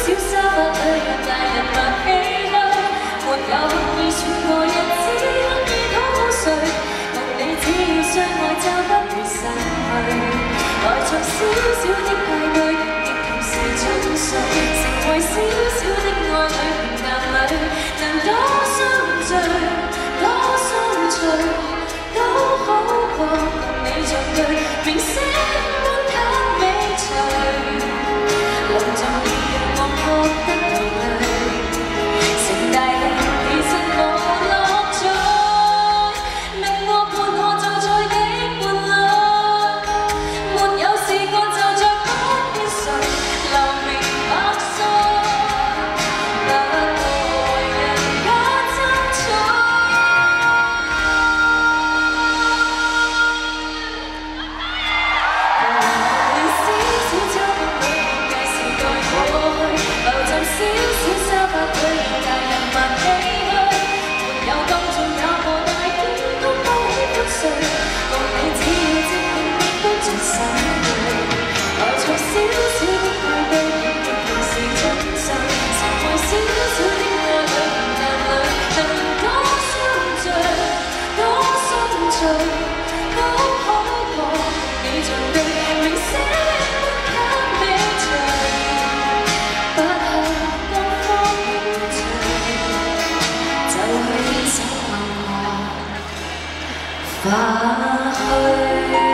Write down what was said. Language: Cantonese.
小沙發裏讓大人默唏噓，沒有刻意說過日子刻意討好誰，共你只要相愛就不會散去，來場小小的派對，亦同時進睡，成為小小的愛侶平淡裏，能多相聚，多相隨，都好過共你像對明星般給美隨。隆重地讓我覺得疲累，成大器其實無樂趣，明和伴我做菜的伴侶，沒有試過就像不見誰，流名百歲，不過為人家爭取。小小沙發裏讓大人默唏噓，沒有當眾也和大天公都喜歡誰，共你只要即興亦都盡心累，來場小小的派對，亦同時進睡，成為小小的愛侶平淡裏，能多相聚，多相隨，都好過你像對明星般給美隨。花去。